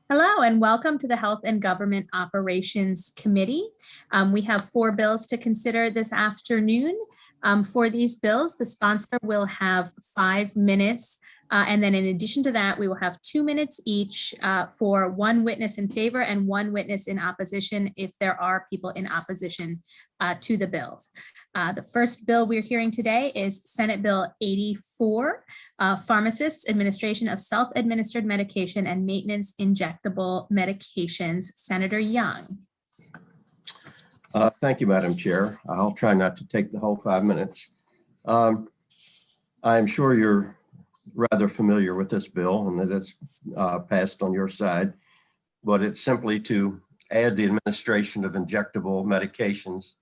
Hello and welcome to the Health and Government Operations Committee. We have 4 bills to consider this afternoon. For these bills, the sponsor will have 5 minutes. And then in addition to that, we will have 2 minutes each for 1 witness in favor and 1 witness in opposition if there are people in opposition to the bills. The first bill we're hearing today is Senate Bill 84, Pharmacists Administration of Self-Administered Medication and Maintenance Injectable Medications. Senator Young. Thank you, Madam Chair. I'll try not to take the whole 5 minutes. I'm sure you're rather familiar with this bill and that it's passed on your side, but it's simply to add the administration of injectable medications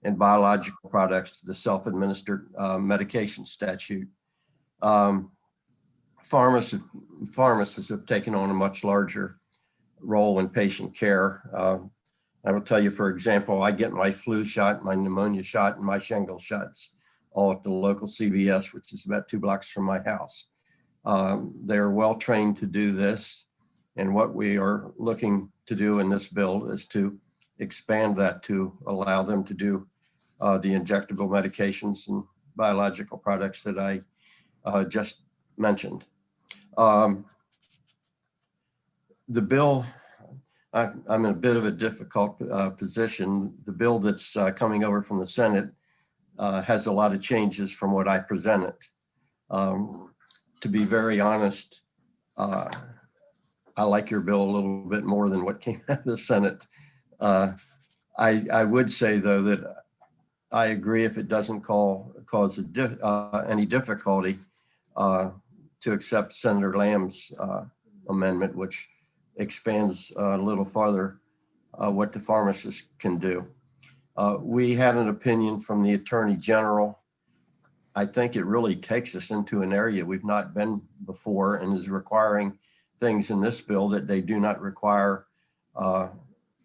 and biological products to the self-administered medication statute. Pharmacists have taken on a much larger role in patient care. I will tell you, for example, I get my flu shot, my pneumonia shot, and my shingle shots all at the local CVS, which is about 2 blocks from my house. They're well trained to do this. And what we are looking to do in this bill is to expand that to allow them to do the injectable medications and biological products that I just mentioned. The bill, I'm in a bit of a difficult position. The bill that's coming over from the Senate has a lot of changes from what I presented. To be very honest, I like your bill a little bit more than what came out of the Senate. I would say, though, that I agree if it doesn't cause any difficulty to accept Senator Lamb's amendment, which expands a little farther what the pharmacist can do. We had an opinion from the Attorney General. I think it really takes us into an area we've not been before and is requiring things in this bill that they do not require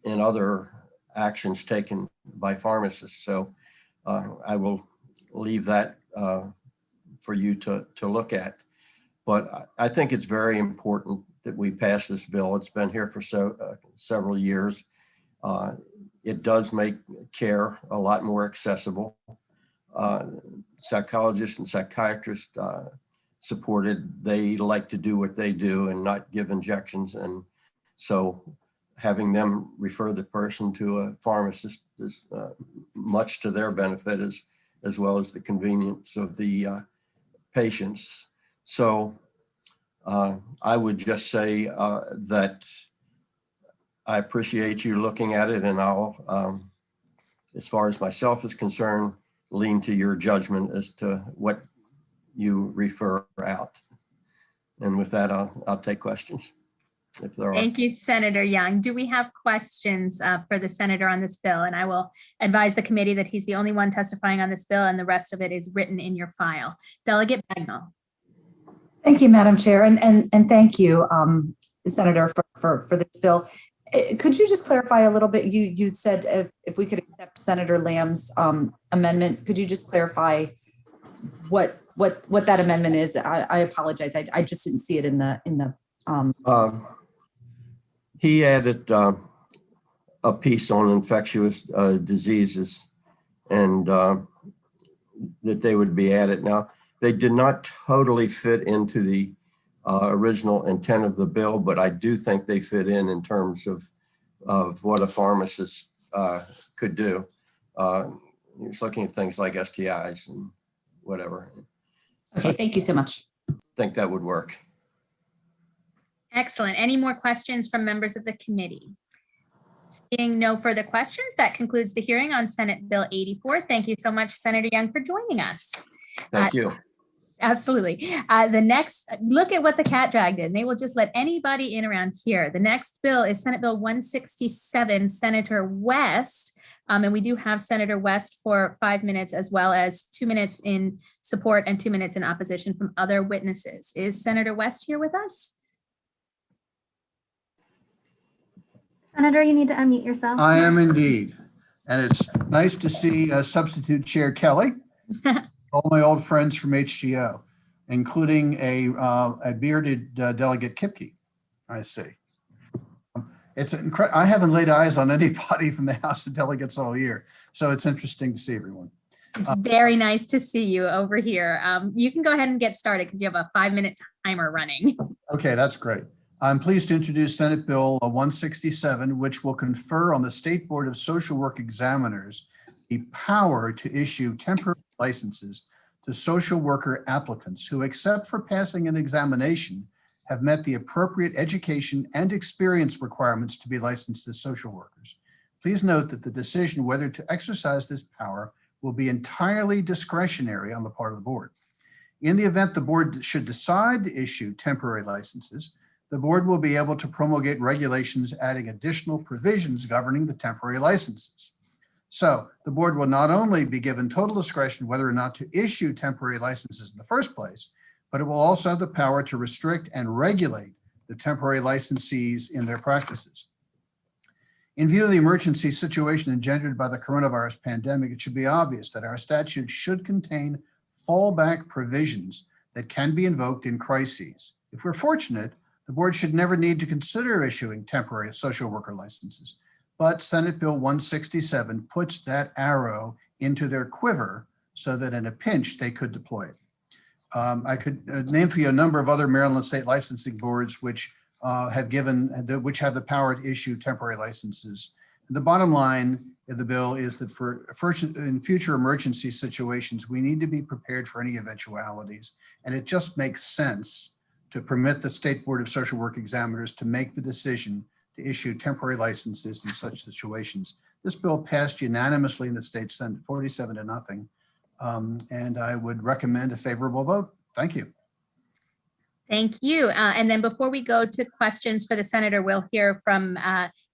in other actions taken by pharmacists. So I will leave that for you to look at. But I think it's very important that we pass this bill. It's been here for several years. It does make care a lot more accessible. Psychologists and psychiatrists supported. They like to do what they do and not give injections. And so having them refer the person to a pharmacist is much to their benefit as well as the convenience of the patients. So I would just say that I appreciate you looking at it, and I'll, as far as myself is concerned, lean to your judgment as to what you refer out. And with that, I'll take questions if there are. Thank you, Senator Young. Do we have questions for the senator on this bill? And I will advise the committee that he's the only one testifying on this bill and the rest of it is written in your file. Delegate Bagnall. Thank you, Madam Chair, and thank you, Senator, for this bill. Could you just clarify a little bit? You said if we could accept Senator Lamb's amendment, could you just clarify what that amendment is? I apologize. I just didn't see it in the. He added a piece on infectious diseases, and that they would be added. Now, they did not totally fit into the original intent of the bill, but I do think they fit in terms of what a pharmacist could do. He's looking at things like STIs and whatever. Okay, thank you so much. I think that would work. Excellent. Any more questions from members of the committee? Seeing no further questions, that concludes the hearing on Senate Bill 84. Thank you so much, Senator Young, for joining us. Thank you. Absolutely. The next, look at what the cat dragged in. They will just let anybody in around here. The next bill is Senate Bill 167, Senator West. And we do have Senator West for 5 minutes, as well as 2 minutes in support and 2 minutes in opposition from other witnesses. Is Senator West here with us? Senator, you need to unmute yourself. I am indeed. And it's nice to see Substitute Chair Kelly, all my old friends from HGO, including a bearded Delegate Kipke, I see. It's incredible. I haven't laid eyes on anybody from the House of Delegates all year. So it's interesting to see everyone. It's very nice to see you over here. You can go ahead and get started because you have a 5-minute timer running. Okay, that's great. I'm pleased to introduce Senate Bill 167, which will confer on the State Board of Social Work Examiners the power to issue temporary licenses to social worker applicants who, except for passing an examination, have met the appropriate education and experience requirements to be licensed as social workers. Please note that the decision whether to exercise this power will be entirely discretionary on the part of the board. In the event the board should decide to issue temporary licenses, the board will be able to promulgate regulations adding additional provisions governing the temporary licenses. So the board will not only be given total discretion whether or not to issue temporary licenses in the first place, but it will also have the power to restrict and regulate the temporary licensees in their practices. In view of the emergency situation engendered by the coronavirus pandemic, it should be obvious that our statute should contain fallback provisions that can be invoked in crises. If we're fortunate, the board should never need to consider issuing temporary social worker licenses. But Senate Bill 167 puts that arrow into their quiver so that in a pinch they could deploy it. I could name for you a number of other Maryland state licensing boards which have the power to issue temporary licenses. The bottom line of the bill is that in future emergency situations, we need to be prepared for any eventualities. And it just makes sense to permit the State Board of Social Work Examiners to make the decision to issue temporary licenses in such situations. This bill passed unanimously in the state Senate, 47-0. And I would recommend a favorable vote. Thank you. Thank you. And then before we go to questions for the senator, we'll hear from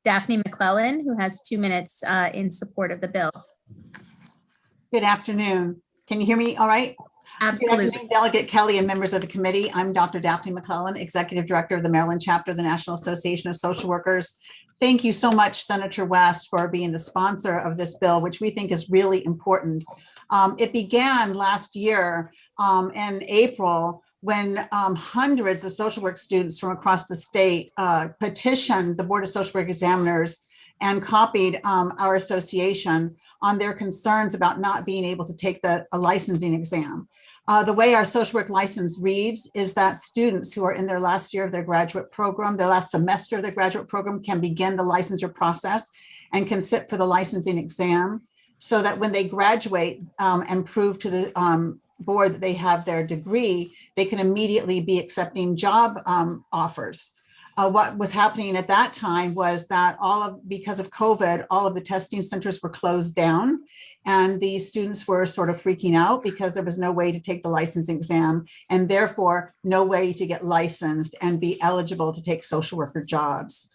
Daphne McClellan, who has 2 minutes in support of the bill. Good afternoon. Can you hear me all right? Absolutely. Good afternoon, Delegate Kelly and members of the committee. I'm Dr. Daphne McClellan, Executive Director of the Maryland Chapter of the National Association of Social Workers. Thank you so much, Senator West, for being the sponsor of this bill, which we think is really important. It began last year in April when hundreds of social work students from across the state petitioned the Board of Social Work Examiners and copied our association on their concerns about not being able to take a licensing exam. The way our social work license reads is that students who are in their last year of their graduate program, their last semester of their graduate program, can begin the licensure process and can sit for the licensing exam, so that when they graduate and prove to the board that they have their degree, they can immediately be accepting job offers. What was happening at that time was that because of COVID, all of the testing centers were closed down, and the students were sort of freaking out because there was no way to take the licensing exam, and therefore no way to get licensed and be eligible to take social worker jobs.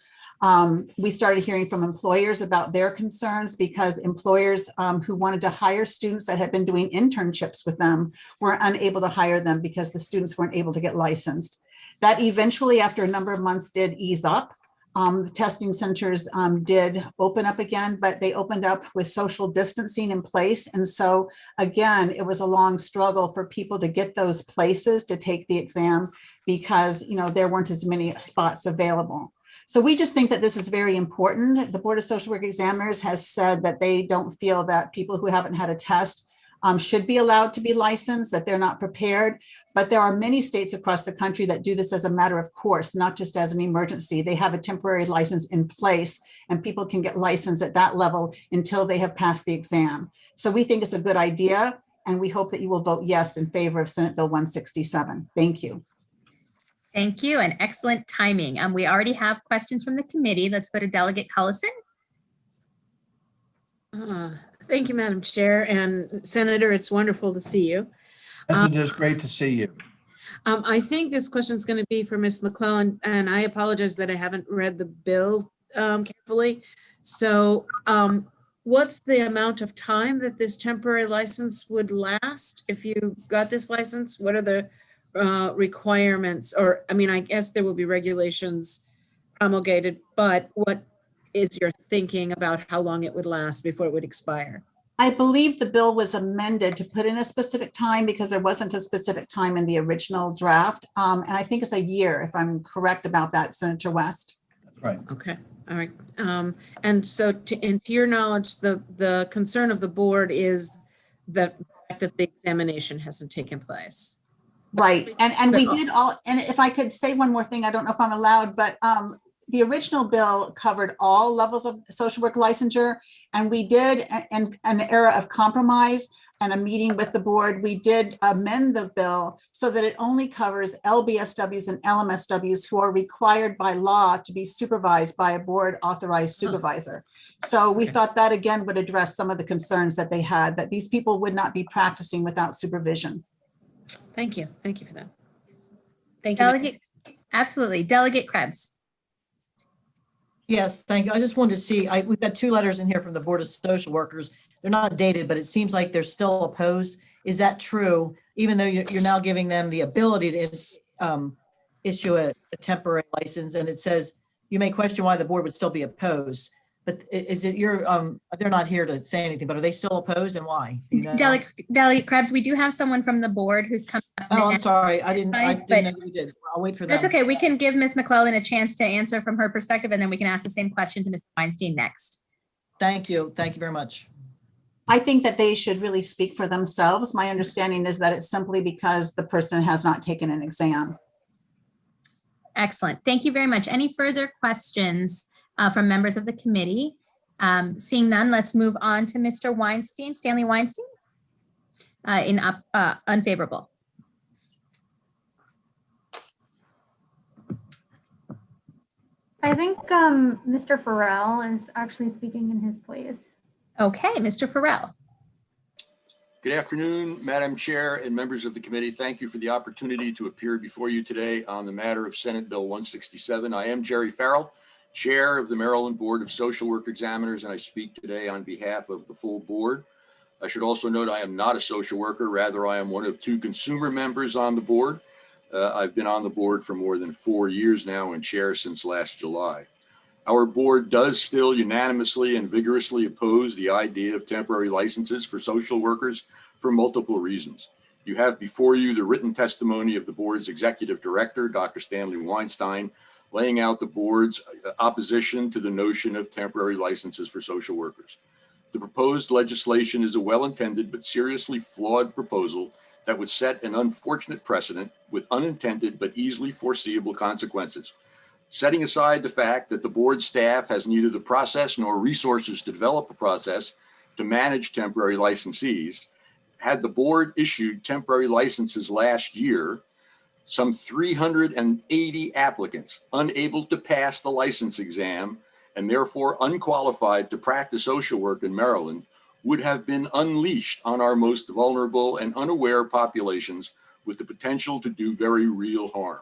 We started hearing from employers about their concerns because employers who wanted to hire students that had been doing internships with them were unable to hire them because the students weren't able to get licensed. That eventually, after a number of months, did ease up. The testing centers did open up again, but they opened up with social distancing in place. And so again, it was a long struggle for people to get those places to take the exam because there weren't as many spots available. So we just think that this is very important. The Board of Social Work Examiners has said that they don't feel that people who haven't had a test should be allowed to be licensed, that they're not prepared. But there are many states across the country that do this as a matter of course, not just as an emergency. They have a temporary license in place and people can get licensed at that level until they have passed the exam. So we think it's a good idea, and we hope that you will vote yes in favor of Senate Bill 167. Thank you. Thank you, and excellent timing. We already have questions from the committee. Let's go to Delegate Cullison. Thank you, Madam Chair. And Senator, it's wonderful to see you. Yes, it is great to see you. I think this question is going to be for Ms. McClellan, and I apologize that I haven't read the bill carefully. So what's the amount of time that this temporary license would last if you got this license? What are the requirements? Or, I mean, I guess there will be regulations promulgated, but what is your thinking about how long it would last before it would expire? I believe the bill was amended to put in a specific time because there wasn't a specific time in the original draft. And I think it's a year, if I'm correct about that, Senator West. Right. Okay, all right. And so to your knowledge, the concern of the board is the fact that the examination hasn't taken place. Right. And we did all, and if I could say one more thing, I don't know if I'm allowed, but the original bill covered all levels of social work licensure. And we did, in an era of compromise and a meeting with the board, we did amend the bill so that it only covers LBSWs and LMSWs who are required by law to be supervised by a board authorized supervisor. So we thought that again would address some of the concerns that they had, that these people would not be practicing without supervision. Thank you. Thank you for that. Thank you. Delegate, absolutely. Delegate Krebs. Yes, thank you. I just wanted to see, we've got 2 letters in here from the Board of Social Workers. They're not dated, but it seems like they're still opposed. Is that true? Even though you're now giving them the ability to issue a temporary license, and it says, you may question why the board would still be opposed. But is it they're not here to say anything, but are they still opposed and why? Do you know? Delegate Krebs, we do have someone from the board who's coming up. Oh, I'm sorry. I didn't know you did. I'll wait for them. That's okay. We can give Ms. McClellan a chance to answer from her perspective, and then we can ask the same question to Mr. Weinstein next. Thank you. Thank you very much. I think that they should really speak for themselves. My understanding is that it's simply because the person has not taken an exam. Excellent. Thank you very much. Any further questions from members of the committee? Seeing none, let's move on to Mr. Weinstein, Stanley Weinstein, in unfavorable. I think Mr. Farrell is actually speaking in his place. Okay, Mr. Farrell. Good afternoon, Madam Chair and members of the committee. Thank you for the opportunity to appear before you today on the matter of Senate Bill 167. I am Jerry Farrell, Chair of the Maryland Board of Social Work Examiners, and I speak today on behalf of the full board. I should also note I am not a social worker. Rather, I am one of 2 consumer members on the board. I've been on the board for more than 4 years now and chair since last July. Our board does still unanimously and vigorously oppose the idea of temporary licenses for social workers for multiple reasons. You have before you the written testimony of the board's executive director, Dr. Stanley Weinstein, laying out the board's opposition to the notion of temporary licenses for social workers. The proposed legislation is a well-intended but seriously flawed proposal that would set an unfortunate precedent with unintended but easily foreseeable consequences. Setting aside the fact that the board staff has neither the process nor resources to develop a process to manage temporary licensees, had the board issued temporary licenses last year, some 380 applicants unable to pass the license exam and therefore unqualified to practice social work in Maryland would have been unleashed on our most vulnerable and unaware populations with the potential to do very real harm.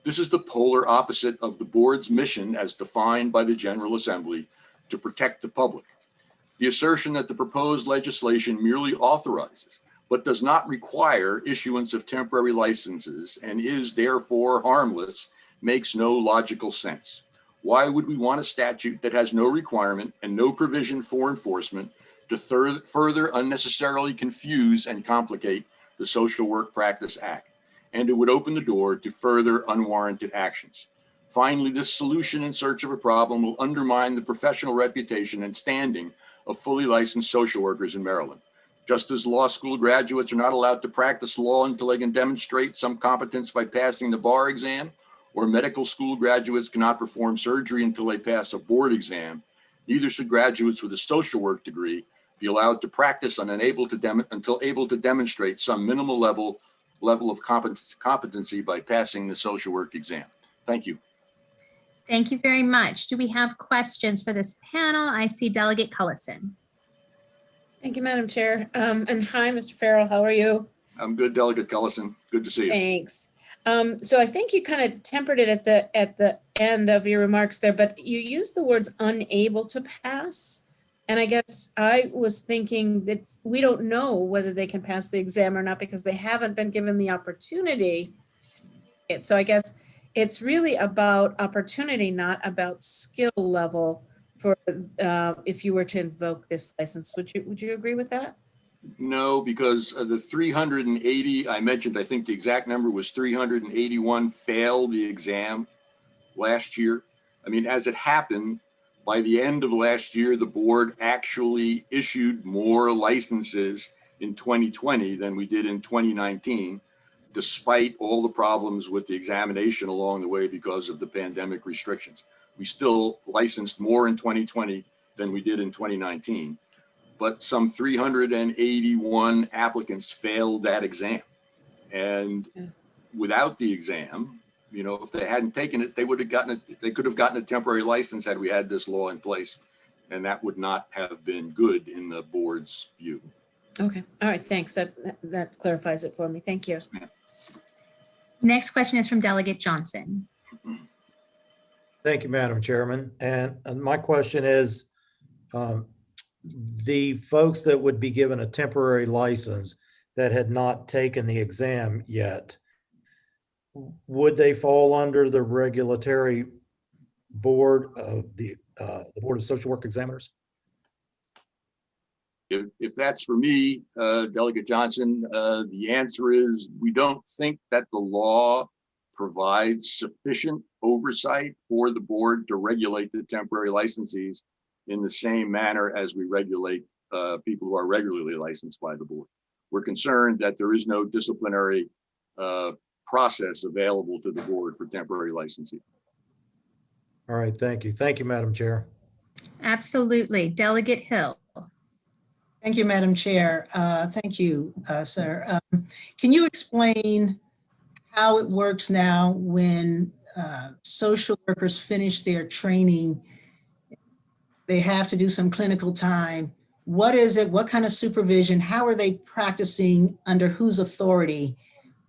This is the polar opposite of the board's mission as defined by the General Assembly to protect the public. The assertion that the proposed legislation merely authorizes but does not require issuance of temporary licenses and is therefore harmless makes no logical sense. Why would we want a statute that has no requirement and no provision for enforcement to further unnecessarily confuse and complicate the Social Work Practice Act? And it would open the door to further unwarranted actions. Finally, this solution in search of a problem will undermine the professional reputation and standing of fully licensed social workers in Maryland. Just as law school graduates are not allowed to practice law until they can demonstrate some competence by passing the bar exam, or medical school graduates cannot perform surgery until they pass a board exam, neither should graduates with a social work degree be allowed to practice until able to demonstrate some minimal level of competency by passing the social work exam. Thank you. Thank you very much. Do we have questions for this panel? I see Delegate Cullison. Thank you, Madam Chair. And hi, Mr. Farrell, how are you? I'm good, Delegate Cullison. Good to see you. Thanks. So I think you kind of tempered it at the end of your remarks there, but you used the words unable to pass. And I guess I was thinking that we don't know whether they can pass the exam or not because they haven't been given the opportunity. So I guess it's really about opportunity, not about skill level for if you were to invoke this license. Would you agree with that? No, because the 380 I mentioned, I think the exact number was 381 failed the exam last year. I mean, as it happened, by the end of last year, the board actually issued more licenses in 2020 than we did in 2019, despite all the problems with the examination along the way because of the pandemic restrictions. We still licensed more in 2020 than we did in 2019, but some 381 applicants failed that exam. And without the exam, you know, if they hadn't taken it, they would have gotten it. They could have gotten a temporary license had we had this law in place, and that would not have been good in the board's view. Okay, all right, thanks. That clarifies it for me. Thank you. Next question is from Delegate Johnson. Thank you, Madam Chairman. And my question is, the folks that would be given a temporary license that had not taken the exam yet, would they fall under the regulatory board of the Board of Social Work Examiners? If that's for me, Delegate Johnson, the answer is we don't think that the law provides sufficient oversight for the board to regulate the temporary licensees in the same manner as we regulate people who are regularly licensed by the board. We're concerned that there is no disciplinary process available to the board for temporary licensing. All right, thank you. Thank you, Madam Chair. Absolutely. Delegate Hill. Thank you, Madam Chair. Thank you, sir. Can you explain how it works now when social workers finish their training? They have to do some clinical time. What is it? What kind of supervision? How are they practicing under whose authority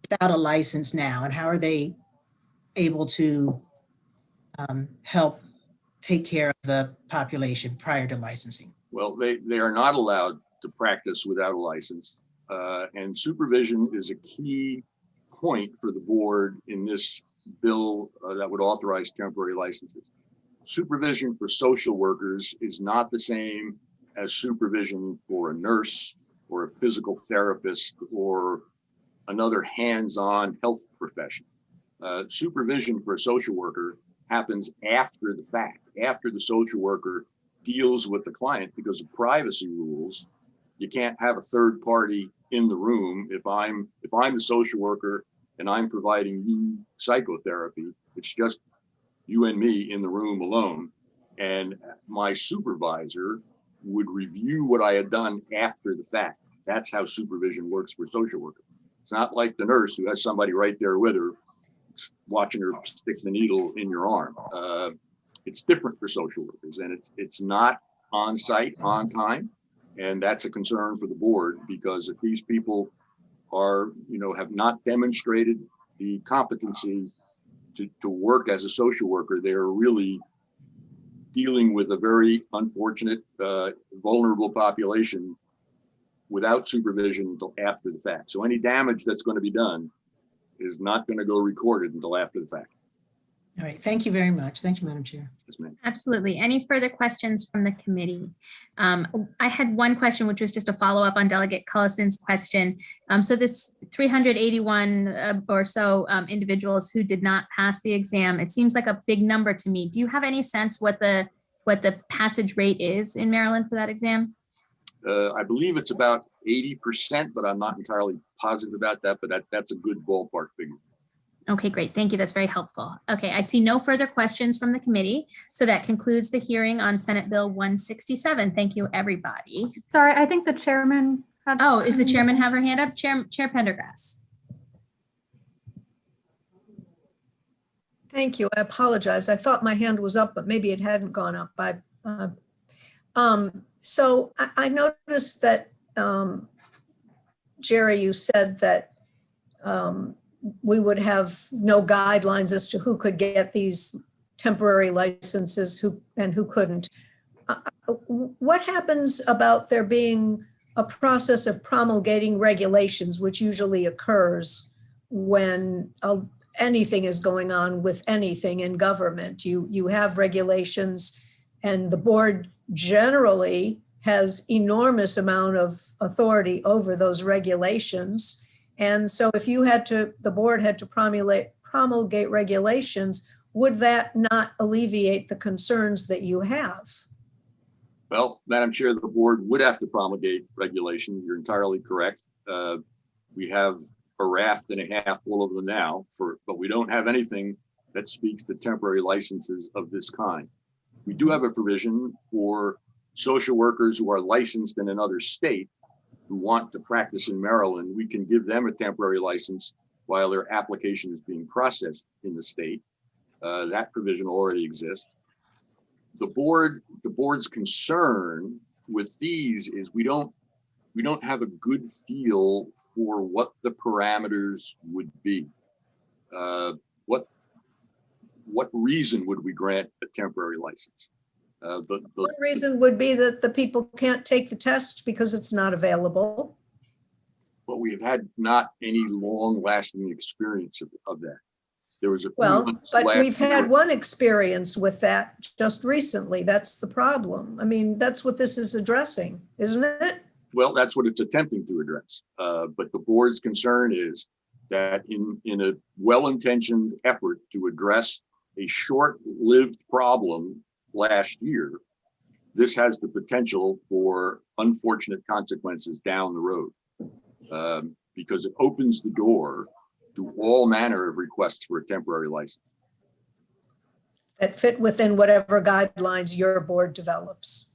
without a license now? And how are they able to help take care of the population prior to licensing? Well, they are not allowed to practice without a license. And supervision is a key point for the board in this bill that would authorize temporary licenses. Supervision for social workers is not the same as supervision for a nurse or a physical therapist or another hands-on health profession. Supervision for a social worker happens after the fact, after the social worker deals with the client. Because of privacy rules, you can't have a third party in the room. If I'm the social worker and I'm providing you psychotherapy, it's just you and me in the room alone. And my supervisor would review what I had done after the fact. That's how supervision works for social workers. It's not like the nurse who has somebody right there with her, watching her stick the needle in your arm. It's different for social workers, and it's not on site, on time. And that's a concern for the board, because if these people are, have not demonstrated the competency to work as a social worker, they're really dealing with a very unfortunate, vulnerable population without supervision until after the fact. So any damage that's going to be done is not going to go recorded until after the fact. All right, thank you very much. Thank you, Madam Chair. Yes, ma'am. Absolutely. Any further questions from the committee? I had one question, which was just a follow-up on Delegate Cullison's question. So this 381 or so individuals who did not pass the exam, it seems like a big number to me. Do you have any sense what the passage rate is in Maryland for that exam? I believe it's about 80%, but I'm not entirely positive about that, but that's a good ballpark figure. Okay, great. Thank you. That's very helpful. Okay, I see no further questions from the committee. So that concludes the hearing on Senate Bill 167. Thank you, everybody. Sorry, I think the chairman had. Oh, is the chairman have her hand up? Chair Pendergrass. Thank you. I apologize. I thought my hand was up, but maybe it hadn't gone up. So I noticed that, Jerry, you said that we would have no guidelines as to who could get these temporary licenses and who couldn't. What happens about there being a process of promulgating regulations, which usually occurs when anything is going on with anything in government? You have regulations, and the board generally has enormous amount of authority over those regulations. And so if the board had to promulgate regulations, would that not alleviate the concerns that you have? Well, Madam Chair, the board would have to promulgate regulations. You're entirely correct. We have a raft and a half full of them now, but we don't have anything that speaks to temporary licenses of this kind. We do have a provision for social workers who are licensed in another state who want to practice in Maryland. We can give them a temporary license while their application is being processed in the state. That provision already exists. The board's concern with these is we don't have a good feel for what the parameters would be. What reason would we grant a temporary license? One reason would be that the people can't take the test because it's not available. But we have had not any long-lasting experience of that. There was a few Well, months but last we've had year. one experience with that just recently. That's the problem. I mean, that's what this is addressing, isn't it? Well, that's what it's attempting to address. But the board's concern is that in a well-intentioned effort to address a short-lived problem last year, this has the potential for unfortunate consequences down the road, because it opens the door to all manner of requests for a temporary license. That fit within whatever guidelines your board develops.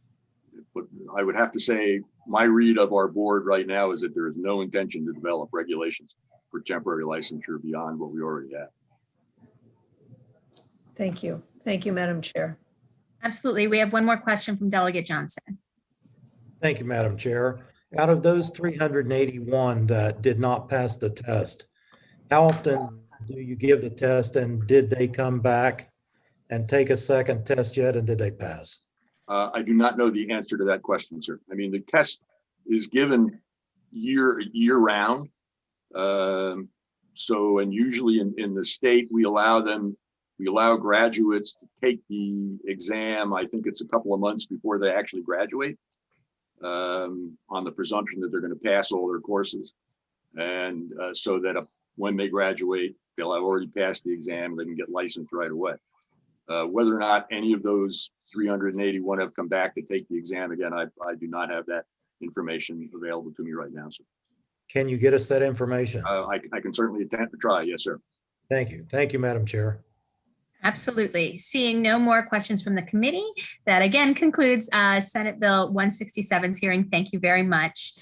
But I would have to say my read of our board right now is that there is no intention to develop regulations for temporary licensure beyond what we already have. Thank you. Thank you, Madam Chair. Absolutely. We have one more question from Delegate Johnson. Thank you, Madam Chair. Out of those 381 that did not pass the test, how often do you give the test, and did they come back and take a second test yet, and did they pass? I do not know the answer to that question, sir. I mean, the test is given year round. And usually in the state, we allow graduates to take the exam. I think it's a couple of months before they actually graduate, on the presumption that they're going to pass all their courses. And so that when they graduate, they'll have already passed the exam and they can get licensed right away. Whether or not any of those 381 have come back to take the exam again, I do not have that information available to me right now, sir. Can you get us that information? I can certainly attempt to try. Yes, sir. Thank you. Thank you, Madam Chair. Absolutely. Seeing no more questions from the committee, that again concludes Senate Bill 167's hearing. Thank you very much.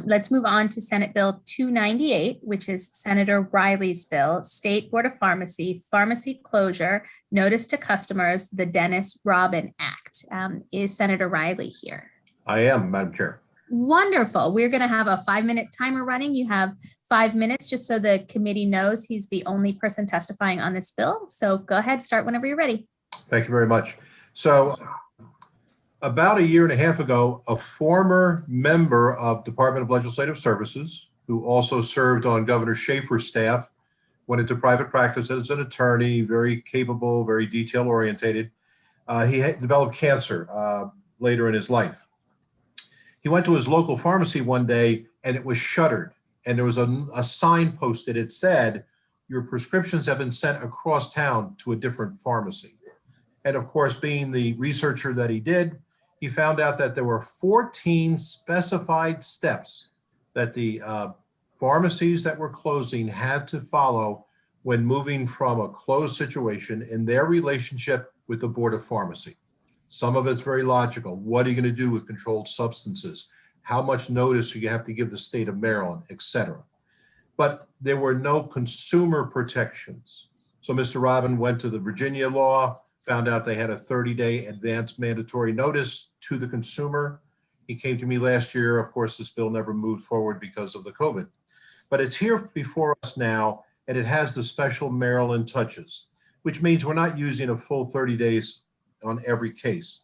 Let's move on to Senate Bill 298, which is Senator Riley's bill, State Board of Pharmacy, Pharmacy Closure, Notice to Customers, the Dennis Robin Act. Is Senator Riley here? I am, Madam Chair. Wonderful. We're going to have a 5-minute timer running. You have 5 minutes just so the committee knows he's the only person testifying on this bill. So go ahead, start whenever you're ready. Thank you very much. So about a year and a half ago, a former member of Department of Legislative Services, who also served on Governor Schaefer's staff, went into private practice as an attorney, very capable, very detail orientated. He had developed cancer later in his life. He went to his local pharmacy one day and it was shuttered. And there was a sign posted. It said, "Your prescriptions have been sent across town to a different pharmacy." And of course, being the researcher that he did, he found out that there were 14 specified steps that the pharmacies that were closing had to follow when moving from a closed situation in their relationship with the Board of Pharmacy. Some of it's very logical. What are you going to do with controlled substances? How much notice do you have to give the state of Maryland, et cetera? But there were no consumer protections. So Mr. Robin went to the Virginia law, found out they had a 30-day advance mandatory notice to the consumer. He came to me last year. Of course, this bill never moved forward because of the COVID. But it's here before us now, and it has the special Maryland touches, which means we're not using a full 30 days on every case.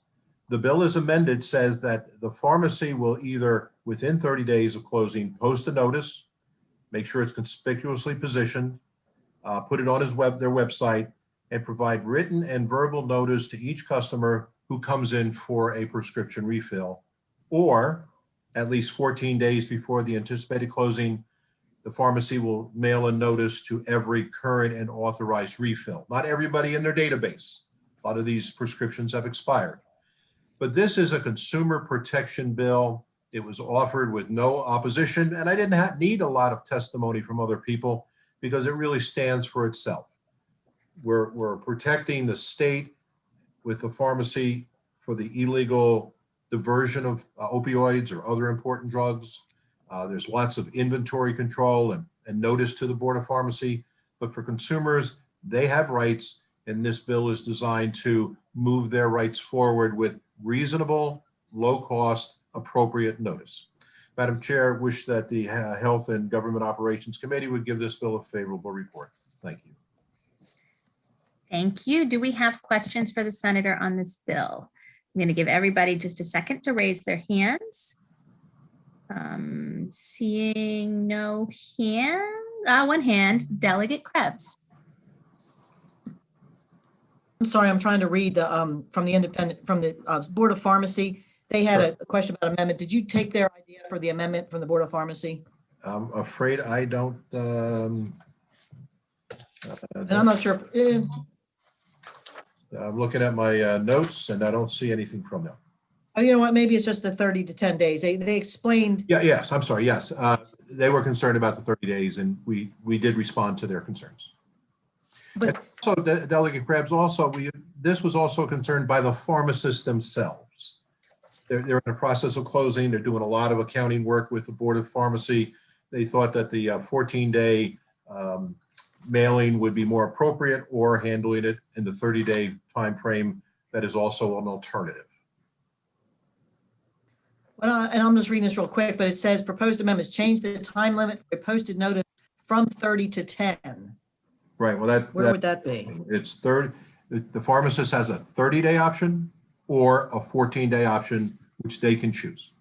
The bill as amended says that the pharmacy will either, within 30 days of closing, post a notice, make sure it's conspicuously positioned, put it on their website, and provide written and verbal notice to each customer who comes in for a prescription refill, or at least 14 days before the anticipated closing, the pharmacy will mail a notice to every current and authorized refill. Not everybody in their database. A lot of these prescriptions have expired. But this is a consumer protection bill. It was offered with no opposition, and I didn't need a lot of testimony from other people because it really stands for itself. We're protecting the state with the pharmacy for the illegal diversion of opioids or other important drugs. There's lots of inventory control and notice to the Board of Pharmacy. But for consumers, they have rights, and this bill is designed to move their rights forward with reasonable, low-cost, appropriate notice. Madam Chair, wish that the Health and Government Operations Committee would give this bill a favorable report. Thank you. Thank you. Do we have questions for the senator on this bill? I'm going to give everybody just a second to raise their hands. Seeing no hand, one hand, Delegate Krebs. I'm sorry, I'm trying to read the, from the Board of Pharmacy. They had a question about amendment. Did you take their idea for the amendment from the Board of Pharmacy? I'm afraid I don't. And I'm not sure. I'm looking at my notes and I don't see anything from them. Oh, you know what? Maybe it's just the 30 to 10 days. They explained. Yeah, yes, I'm sorry. Yes, they were concerned about the 30 days and we did respond to their concerns. But so Delegate Krebs, also, this was also concerned by the pharmacists themselves. They're in the process of closing. They're doing a lot of accounting work with the Board of Pharmacy. They thought that the 14-day mailing would be more appropriate, or handling it in the 30-day time frame that is also an alternative. Well, and I'm just reading this real quick, but it says proposed amendments change the time limit for a posted notice from 30 to 10. Right. Well, Where would that be? It's 30. The pharmacist has a 30-day option or a 14-day option, which they can choose.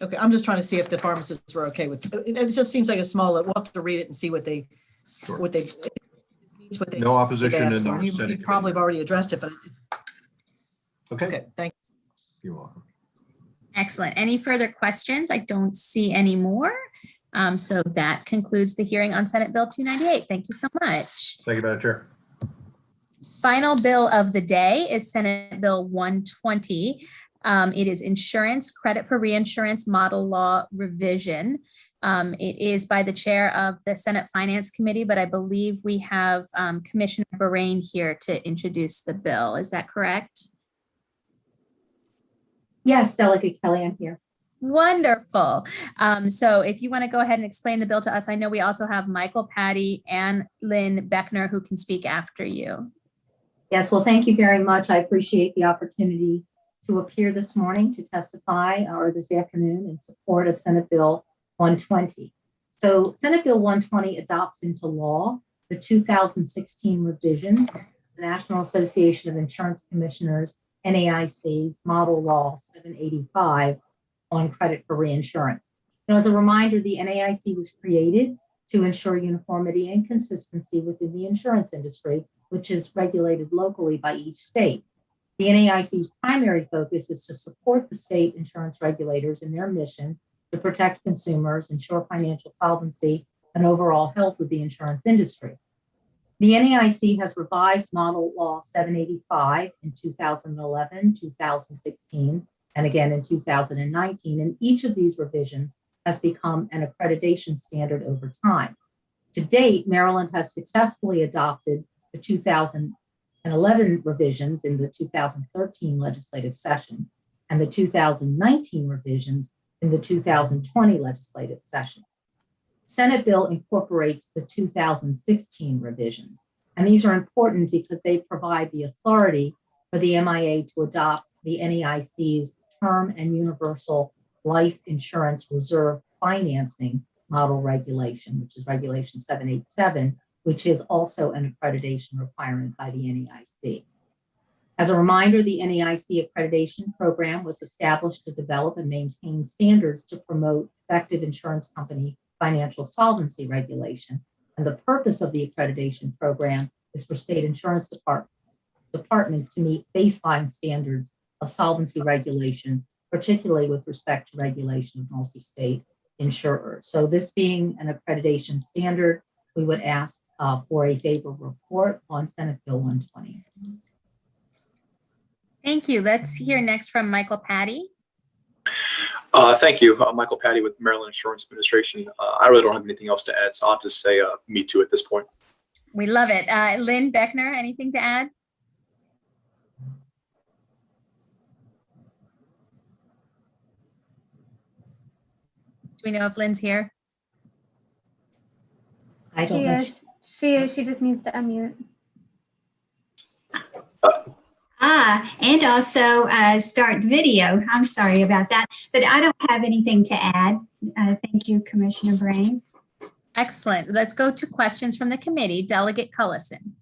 Okay, I'm just trying to see if the pharmacists were okay with it. It just seems like a small. We'll have to read it and see what they, Sure. what they. No opposition asked in for. the You Senate probably have already addressed it, but. Okay. Okay, thank You're welcome. Excellent. Any further questions? I don't see any more. So that concludes the hearing on Senate Bill 298. Thank you so much. Thank you, Madam Chair. Final bill of the day is Senate Bill 120. It is Insurance Credit for Reinsurance Model Law Revision. It is by the chair of the Senate Finance Committee, but I believe we have Commissioner Bahrain here to introduce the bill. Is that correct? Yes, Delegate Kelly, I'm here. Wonderful. So if you want to go ahead and explain the bill to us, I know we also have Michael Patty and Lynn Beckner who can speak after you. Yes, well, thank you very much. I appreciate the opportunity to appear this morning to testify, or this afternoon, in support of Senate Bill 120. So Senate Bill 120 adopts into law the 2016 revision of the National Association of Insurance Commissioners, NAIC's Model Law 785 on credit for reinsurance. Now, as a reminder, the NAIC was created to ensure uniformity and consistency within the insurance industry, which is regulated locally by each state. The NAIC's primary focus is to support the state insurance regulators in their mission to protect consumers, ensure financial solvency, and overall health of the insurance industry. The NAIC has revised Model Law 785 in 2011, 2016, and again in 2019, and each of these revisions has become an accreditation standard over time. To date, Maryland has successfully adopted the 2011 revisions in the 2013 legislative session and the 2019 revisions in the 2020 legislative session. Senate bill incorporates the 2016 revisions, and these are important because they provide the authority for the MIA to adopt the NAIC's term and universal life insurance reserve financing model regulation, which is regulation 787, which is also an accreditation requirement by the NAIC. As a reminder, the NAIC accreditation program was established to develop and maintain standards to promote effective insurance company financial solvency regulation. And the purpose of the accreditation program is for state insurance departments to meet baseline standards of solvency regulation, particularly with respect to regulation of multi-state insurers. So this being an accreditation standard, we would ask for a favorable report on Senate Bill 120. Thank you. Let's hear next from Michael Patty. Thank you. Michael Patty with Maryland Insurance Administration. I really don't have anything else to add, so I'll just say me too at this point. We love it. Lynn Beckner, anything to add? Do we know if Lynn's here? I don't She know. is. She is. She just needs to unmute. And also start video. I'm sorry about that, but I don't have anything to add. Thank you, Commissioner Brain. Excellent. Let's go to questions from the committee. Delegate Cullison.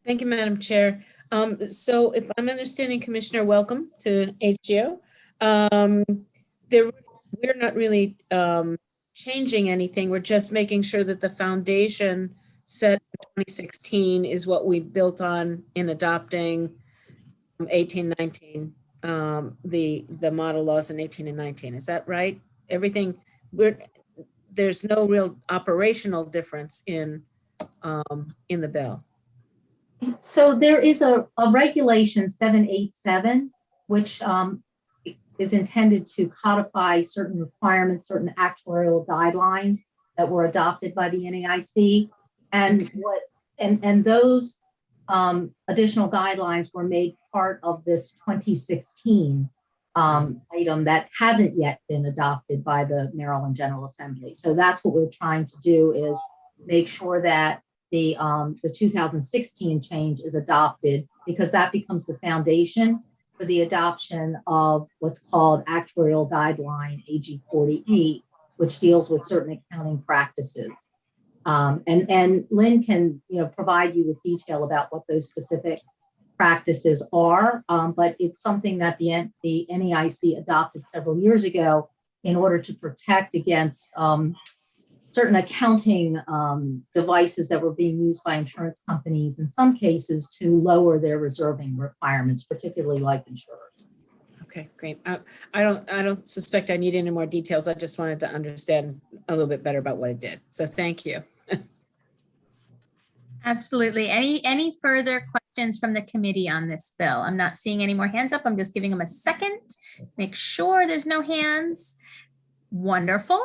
Thank you, Madam Chair. So if I'm understanding, Commissioner, welcome to HGO. We're not really changing anything. We're just making sure that the foundation set in 2016 is what we built on in adopting 1819, the model laws in 18 and 19. Is that right? Everything, there's no real operational difference in the bill. So there is a regulation 787, which is intended to codify certain requirements, certain actuarial guidelines that were adopted by the NAIC. And those additional guidelines were made part of this 2016 item that hasn't yet been adopted by the Maryland General Assembly. So that's what we're trying to do, is make sure that the 2016 change is adopted, because that becomes the foundation for the adoption of what's called Actuarial Guideline AG 48, which deals with certain accounting practices. And Lynn can provide you with detail about what those specific practices are, but it's something that the NAIC adopted several years ago in order to protect against certain accounting devices that were being used by insurance companies in some cases to lower their reserving requirements, particularly life insurers. Okay, great. I don't suspect I need any more details. I just wanted to understand a little bit better about what it did. So thank you. Absolutely. Any further questions from the committee on this bill? I'm not seeing any more hands up. I'm just giving them a second. Make sure there's no hands. Wonderful.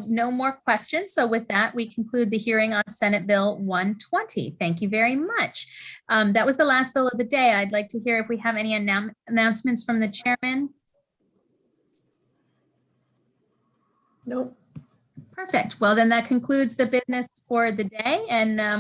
No more questions. So with that, we conclude the hearing on Senate Bill 120. Thank you very much. That was the last bill of the day. I'd like to hear if we have any announcements from the chairman. Nope. Perfect. Well, then that concludes the business for the day. And